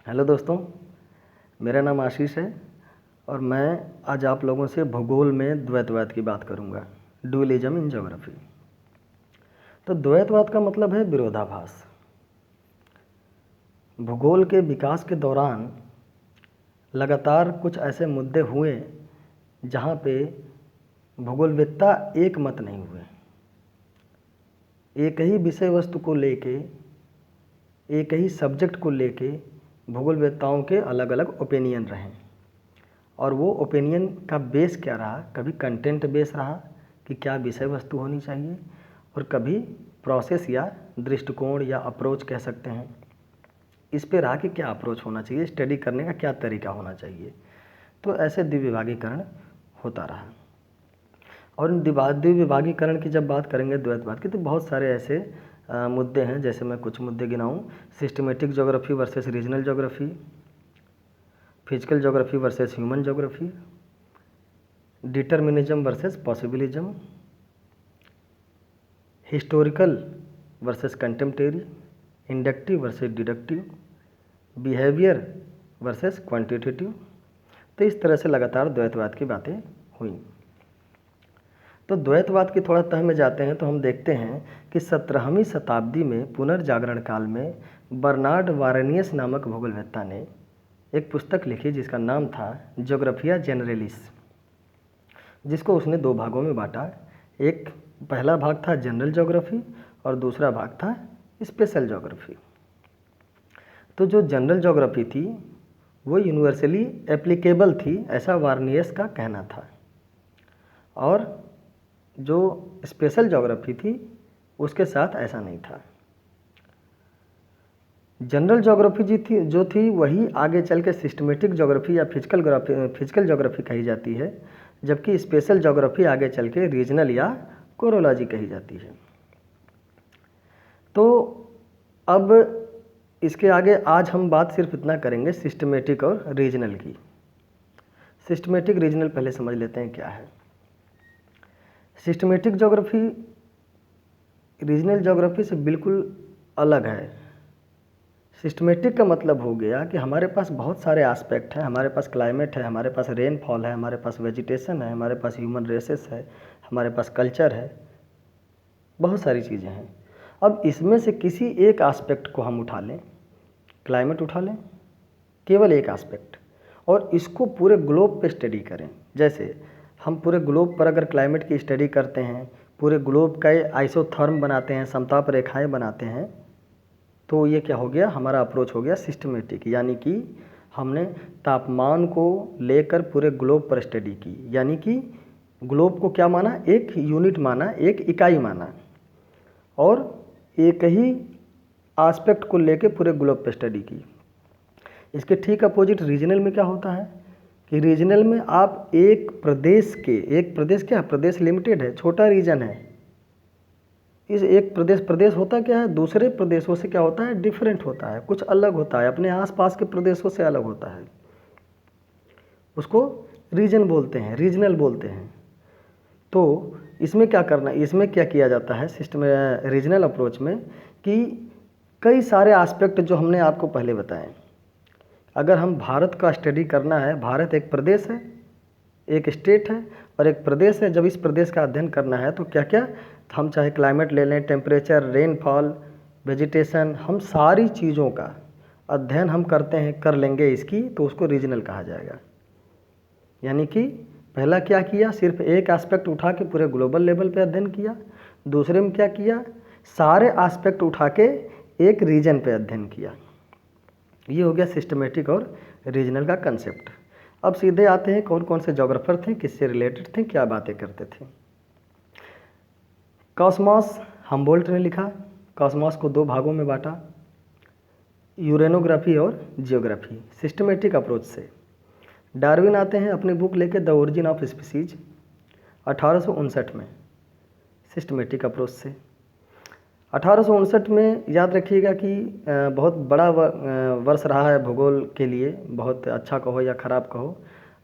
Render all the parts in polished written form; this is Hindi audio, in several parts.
हेलो दोस्तों, मेरा नाम आशीष है और मैं आज आप लोगों से भूगोल में द्वैतवाद की बात करूंगा। Dualism in geography. तो द्वैतवाद का मतलब है विरोधाभास। भूगोल के विकास के दौरान लगातार कुछ ऐसे मुद्दे हुए जहां पे भूगोलवेत्ता एक मत नहीं हुए। एक ही विषय वस्तु को लेके, एक ही सब्जेक्ट को लेके भूगोलवेत्ताओं के अलग अलग ओपिनियन रहे और वो ओपिनियन का बेस क्या रहा। कभी कंटेंट बेस रहा कि क्या विषय वस्तु होनी चाहिए, और कभी प्रोसेस या दृष्टिकोण या अप्रोच कह सकते हैं, इस पे रहा कि क्या अप्रोच होना चाहिए, स्टडी करने का क्या तरीका होना चाहिए। तो ऐसे द्विविभागीकरण होता रहा। और इन द्विविभागीकरण की जब बात करेंगे द्वैतवाद की, तो बहुत सारे ऐसे मुद्दे हैं। जैसे मैं कुछ मुद्दे गिनाऊं: systematic geography versus regional geography, physical geography versus human geography, determinism versus possibilism, historical versus contemporary, inductive versus deductive, behaviour versus quantitative. तो इस तरह से लगातार द्वैतवाद की बातें हुई। तो द्वैतवाद की थोड़ा तह में जाते हैं तो हम देखते हैं कि 17वीं शताब्दी में पुनर्जागरण काल में बर्नार्ड वारेनियस नामक भूगोलवेत्ता ने एक पुस्तक लिखी जिसका नाम था ज्योग्राफिया जनरलिस, जिसको उसने दो भागों में बांटा। एक पहला भाग था जनरल ज्योग्राफी और दूसरा भाग था स्पेशल ज्योग्राफी। तो जो जनरल ज्योग्राफी थी वो यूनिवर्सली एप्लीकेबल थी, ऐसा वार्नियस का कहना था। और जो स्पेशल ज्योग्राफी थी उसके साथ ऐसा नहीं था। जनरल ज्योग्राफी जो थी वही आगे चल के सिस्टमेटिक ज्योग्राफी या फिजिकल ज्योग्राफी कही जाती है, जबकि स्पेशल ज्योग्राफी आगे चल के रीजनल या कोरोलॉजी कही जाती है। तो अब इसके आगे आज हम बात सिर्फ इतना करेंगे सिस्टमेटिक और रीजनल की। सिस्टमेटिक रीजनल पहले समझ लेते हैं क्या है। सिस्टमेटिक ज्योग्राफी रीजनल ज्योग्राफी से बिल्कुल अलग है। सिस्टमेटिक का मतलब हो गया कि हमारे पास बहुत सारे एस्पेक्ट हैं। हमारे पास क्लाइमेट है, हमारे पास रेनफॉल है, हमारे पास वेजिटेशन है, हमारे पास ह्यूमन रेसेस है, हमारे पास कल्चर है, बहुत सारी चीज़ें हैं। अब इसमें से किसी एक एस्पेक्ट को हम उठा लें, क्लाइमेट उठा लें, केवल एक एस्पेक्ट, और इसको पूरे ग्लोब पे स्टडी करें। जैसे हम पूरे ग्लोब पर अगर क्लाइमेट की स्टडी करते हैं, पूरे ग्लोब का आइसोथर्म बनाते हैं, समताप रेखाएं बनाते हैं, तो ये क्या हो गया, हमारा अप्रोच हो गया सिस्टमेटिक। यानी कि हमने तापमान को लेकर पूरे ग्लोब पर स्टडी की। यानी कि ग्लोब को क्या माना, एक यूनिट माना, एक इकाई माना, और एक ही एस्पेक्ट को लेकर पूरे ग्लोब पर स्टडी की। इसके ठीक अपोजिट रीजनल में क्या होता है कि रीजनल में आप एक प्रदेश क्या है, प्रदेश लिमिटेड है, छोटा रीजन है। इस एक प्रदेश होता क्या है, दूसरे प्रदेशों से क्या होता है, डिफरेंट होता है, कुछ अलग होता है, अपने आसपास के प्रदेशों से अलग होता है। उसको रीजन बोलते हैं, रीजनल बोलते हैं। तो इसमें क्या करना, इसमें क्या किया जाता है सिस्टम रीजनल अप्रोच में, कि कई सारे एस्पेक्ट जो हमने आपको पहले बताए। अगर हम भारत का स्टडी करना है, भारत एक प्रदेश है, एक स्टेट है और एक प्रदेश है। जब इस प्रदेश का अध्ययन करना है तो क्या क्या, हम चाहे क्लाइमेट ले लें, टेम्परेचर, रेनफॉल, वेजिटेशन, हम सारी चीज़ों का अध्ययन हम करते हैं, कर लेंगे इसकी, तो उसको रीजनल कहा जाएगा। यानी कि पहला क्या किया, सिर्फ एक एस्पेक्ट उठा के पूरे ग्लोबल लेवल पे अध्ययन किया। दूसरे में क्या किया, सारे एस्पेक्ट उठा के एक रीजन पे अध्ययन किया। ये हो गया सिस्टमेटिक और रीजनल का कंसेप्ट। अब सीधे आते हैं कौन कौन से ज्योग्राफर थे, किससे रिलेटेड थे, क्या बातें करते थे। कॉस्मॉस हम्बोल्ट ने लिखा। कॉस्मॉस को दो भागों में बांटा, यूरेनोग्राफी और जियोग्राफी, सिस्टमेटिक अप्रोच से। डार्विन आते हैं अपनी बुक लेके द ओरिजिन ऑफ स्पीसीज 1859 में, सिस्टमेटिक अप्रोच से। 1859 में याद रखिएगा कि बहुत बड़ा वर्ष रहा है भूगोल के लिए, बहुत अच्छा कहो या ख़राब कहो।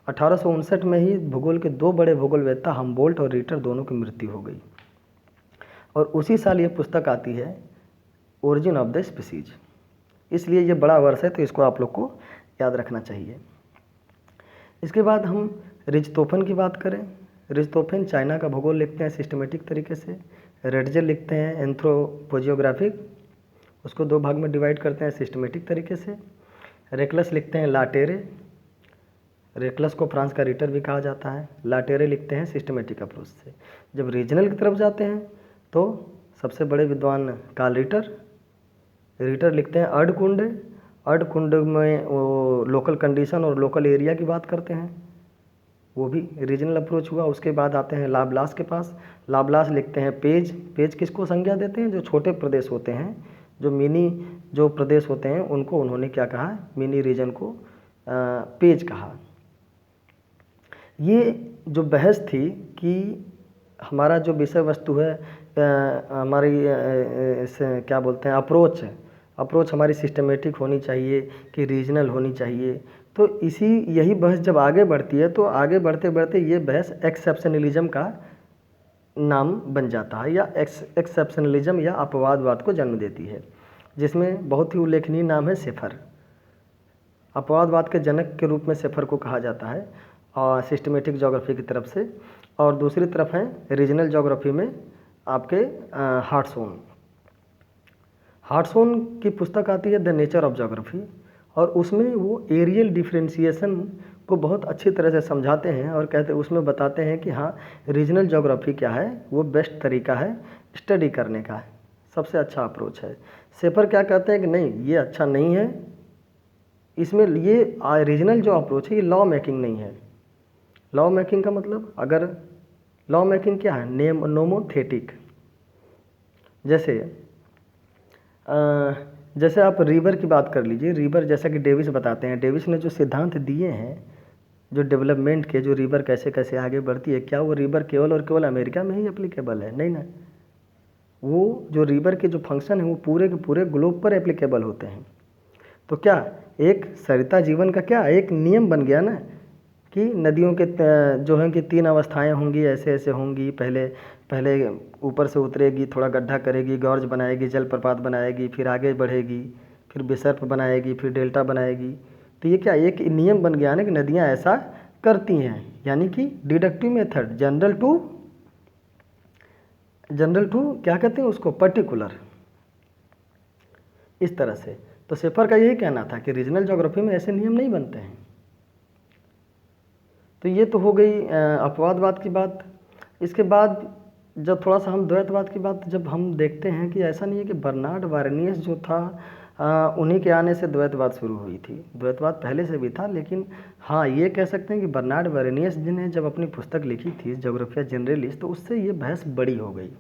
1859 में ही भूगोल के दो बड़े भूगोलवेत्ता हम्बोल्ट और रीटर दोनों की मृत्यु हो गई, और उसी साल ये पुस्तक आती है ओरिजिन ऑफ द स्पीसीज। इसलिए ये बड़ा वर्ष है, तो इसको आप लोग को याद रखना चाहिए। इसके बाद हम रिच्टोफेन की बात करें। रिच्टोफेन चाइना का भूगोल लिखते हैं सिस्टमेटिक तरीके से। रेटजर लिखते हैं एंथ्रोपोजियोग्राफिक, उसको 2 भाग में डिवाइड करते हैं सिस्टमेटिक तरीके से। रेकलस लिखते हैं लाटेरे, रेकलस को फ्रांस का रीटर भी कहा जाता है। लाटेरे लिखते हैं सिस्टमेटिक अप्रोच से। जब रीजनल की तरफ जाते हैं तो सबसे बड़े विद्वान कार्ल रीटर, रीटर लिखते हैं अर्धकुंड। अर्धकुंड में वो लोकल कंडीशन और लोकल एरिया की बात करते हैं, वो भी रीजनल अप्रोच हुआ। उसके बाद आते हैं लाब्लास के पास। लाब्लास लिखते हैं पेज। पेज किसको संज्ञा देते हैं? जो छोटे प्रदेश होते हैं, जो मिनी जो प्रदेश होते हैं, उनको उन्होंने क्या कहा? मिनी रीजन को पेज कहा। ये जो बहस थी कि हमारा जो विषय वस्तु है, हमारी इसे क्या बोलते हैं, अप्रोच हमारी सिस्टमेटिक होनी चाहिए कि रीजनल होनी चाहिए। तो यही बहस जब आगे बढ़ती है तो आगे बढ़ते बढ़ते ये बहस एक्सेप्शनलिज्म का नाम बन जाता है, या एक्सेप्शनलिज्म या अपवादवाद को जन्म देती है, जिसमें बहुत ही उल्लेखनीय नाम है शेफर। अपवादवाद के जनक के रूप में शेफर को कहा जाता है और सिस्टमेटिक ज्योग्राफी की तरफ से। और दूसरी तरफ है रीजनल ज्योग्राफी में आपके हार्टसोन की पुस्तक आती है द नेचर ऑफ ज्योग्राफी, और उसमें वो एरियल डिफ्रेंशिएशन को बहुत अच्छी तरह से समझाते हैं और कहते उसमें बताते हैं कि हाँ, रीजनल ज्योग्राफी क्या है, वो बेस्ट तरीका है स्टडी करने का, सबसे अच्छा अप्रोच है। शेफर क्या कहते हैं कि नहीं, ये अच्छा नहीं है, इसमें ये रीजनल जो अप्रोच है ये लॉ मेकिंग नहीं है। लॉ मेकिंग का मतलब, अगर लॉ मेकिंग क्या है? नोमोथेटिक। जैसे आप रिवर की बात कर लीजिए। रिवर जैसा कि डेविस बताते हैं, डेविस ने जो सिद्धांत दिए हैं जो डेवलपमेंट के, जो रिवर कैसे कैसे आगे बढ़ती है, क्या वो रिवर केवल और केवल अमेरिका में ही एप्लीकेबल है? नहीं ना, वो जो रिवर के जो फंक्शन है वो पूरे के पूरे ग्लोब पर एप्लीकेबल होते हैं। तो क्या एक सरिता जीवन का क्या एक नियम बन गया ना कि नदियों के जो है कि 3 अवस्थाएं होंगी, ऐसे ऐसे होंगी। पहले ऊपर से उतरेगी, थोड़ा गड्ढा करेगी, गॉर्ज बनाएगी, जलप्रपात बनाएगी, फिर आगे बढ़ेगी, फिर विसर्प बनाएगी, फिर डेल्टा बनाएगी। तो ये क्या एक नियम बन गया ना कि नदियाँ ऐसा करती हैं, यानी कि डिडक्टिव मेथड, जनरल टू क्या कहते हैं उसको, पर्टिकुलर, इस तरह से। तो शेफर का यही कहना था कि रीजनल ज्योग्राफी में ऐसे नियम नहीं बनते हैं। तो ये तो हो गई अपवादवाद की बात। इसके बाद जब थोड़ा सा हम द्वैतवाद की बात जब हम देखते हैं कि ऐसा नहीं है कि बर्नार्ड वायरनियस जो था उन्हीं के आने से द्वैतवाद शुरू हुई थी। द्वैतवाद पहले से भी था, लेकिन हाँ ये कह सकते हैं कि बर्नार्ड वायरनियस जी ने जब अपनी पुस्तक लिखी थी ज्योग्राफिया जनरलिस, तो उससे ये बहस बड़ी हो गई।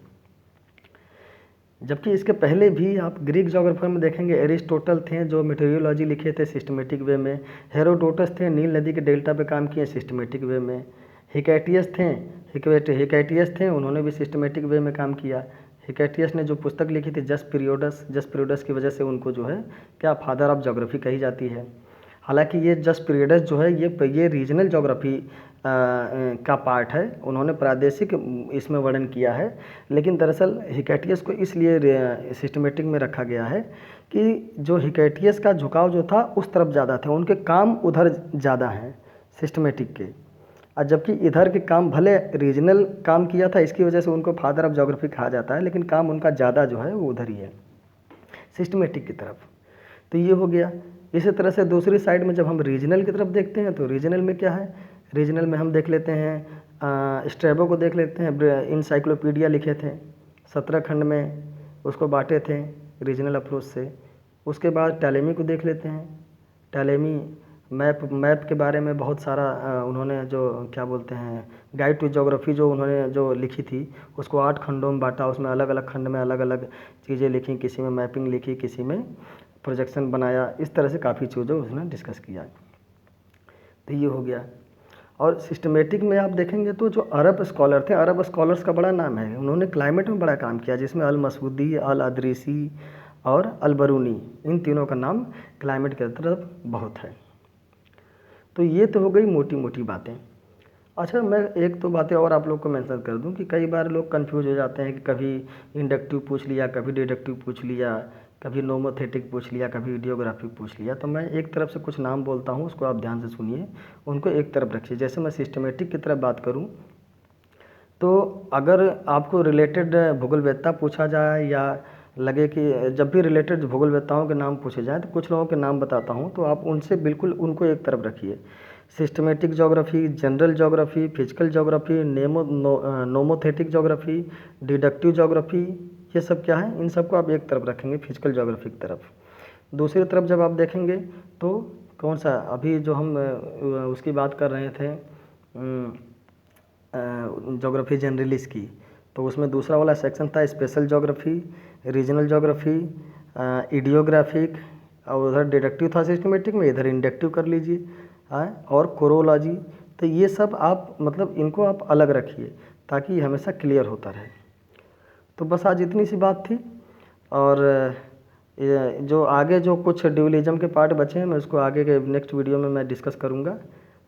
जबकि इसके पहले भी आप ग्रीक ज्योग्राफर में देखेंगे, एरिस्टोटल थे जो मेटेरियोलॉजी लिखे थे सिस्टमेटिक वे में। हेरोडोटस थे, नील नदी के डेल्टा पे काम किए सिस्टमेटिक वे में। हिकैटियस थे, उन्होंने भी सिस्टमेटिक वे में काम किया। हिकैटियस ने जो पुस्तक लिखी थी जस पीरियडस की वजह से उनको जो है क्या फादर ऑफ ज्योग्राफी कही जाती है। हालांकि ये जस पीरियडस जो है ये रीजनल ज्योग्राफी का पार्ट है, उन्होंने प्रादेशिक इसमें वर्णन किया है। लेकिन दरअसल हिकैटियस को इसलिए सिस्टमेटिक में रखा गया है कि जो हिकैटियस का झुकाव जो था उस तरफ ज़्यादा था, उनके काम उधर ज़्यादा हैं सिस्टमेटिक के, और जबकि इधर के काम भले रीजनल काम किया था, इसकी वजह से उनको फादर ऑफ ज्योग्राफी कहा जाता है, लेकिन काम उनका ज़्यादा जो है वो उधर ही है सिस्टमेटिक की तरफ। तो ये हो गया। इसी तरह से दूसरी साइड में जब हम रीजनल की तरफ देखते हैं तो रीजनल में क्या है, रीजनल में हम देख लेते हैं स्ट्रैबो को देख लेते हैं, इंसाइक्लोपीडिया लिखे थे 17 खंड में, उसको बांटे थे रीजनल अप्रोच से। उसके बाद टैलेमी को देख लेते हैं। टैलेमी मैप के बारे में बहुत सारा उन्होंने जो क्या बोलते हैं गाइड टू ज्योग्राफी जो उन्होंने जो लिखी थी उसको 8 खंडों में बांटा, उसमें अलग अलग खंड में अलग अलग चीज़ें लिखी, किसी में मैपिंग लिखी, किसी में प्रोजेक्शन बनाया, इस तरह से काफ़ी चीज़ें उसने डिस्कस किया। तो ये हो गया। और सिस्टमेटिक में आप देखेंगे तो जो अरब स्कॉलर थे, अरब स्कॉलर्स का बड़ा नाम है, उन्होंने क्लाइमेट में बड़ा काम किया, जिसमें अल मसूदी, अल अदरीसी और अल बरूनी, इन तीनों का नाम क्लाइमेट की तरफ बहुत है। तो ये तो हो गई मोटी मोटी बातें। अच्छा, मैं एक तो बातें और आप लोग को मेंशन कर दूं कि कई बार लोग कंफ्यूज हो जाते हैं कि कभी इंडक्टिव पूछ लिया, कभी डिडक्टिव पूछ लिया, कभी नोमोथेटिक पूछ लिया, कभी वीडियोग्राफी पूछ लिया। तो मैं एक तरफ से कुछ नाम बोलता हूँ, उसको आप ध्यान से सुनिए, उनको एक तरफ रखिए। जैसे मैं सिस्टमेटिक की तरफ बात करूँ तो अगर आपको रिलेटेड भूगोलवेत्ता पूछा जाए या लगे कि जब भी रिलेटेड भूगोलवेत्ताओं के नाम पूछे जाएँ तो कुछ लोगों के नाम बताता हूँ, तो आप उनसे बिल्कुल उनको एक तरफ रखिए। Systematic geography, general geography, physical geography, nomothetic geography, deductive geography, ये सब क्या है, इन सबको आप एक तरफ रखेंगे फिजिकल ज्योग्राफी की तरफ। दूसरी तरफ जब आप देखेंगे तो कौन सा अभी जो हम उसकी बात कर रहे थे, ज्योग्राफी जनरलिस की, तो उसमें दूसरा वाला सेक्शन था special geography, regional geography, idiographic, और उधर डिडक्टिव था सिस्टमेटिक में, इधर इंडक्टिव कर लीजिए, और कोरोलॉजी। तो ये सब आप मतलब इनको आप अलग रखिए ताकि हमेशा क्लियर होता रहे। तो बस आज इतनी सी बात थी, और जो आगे जो कुछ ड्यूलिज्म के पार्ट बचे हैं मैं उसको आगे के नेक्स्ट वीडियो में मैं डिस्कस करूँगा।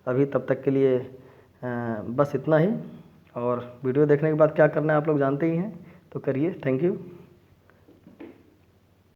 अभी तब तक के लिए बस इतना ही, और वीडियो देखने के बाद क्या करना है आप लोग जानते ही हैं, तो करिए। Thank you.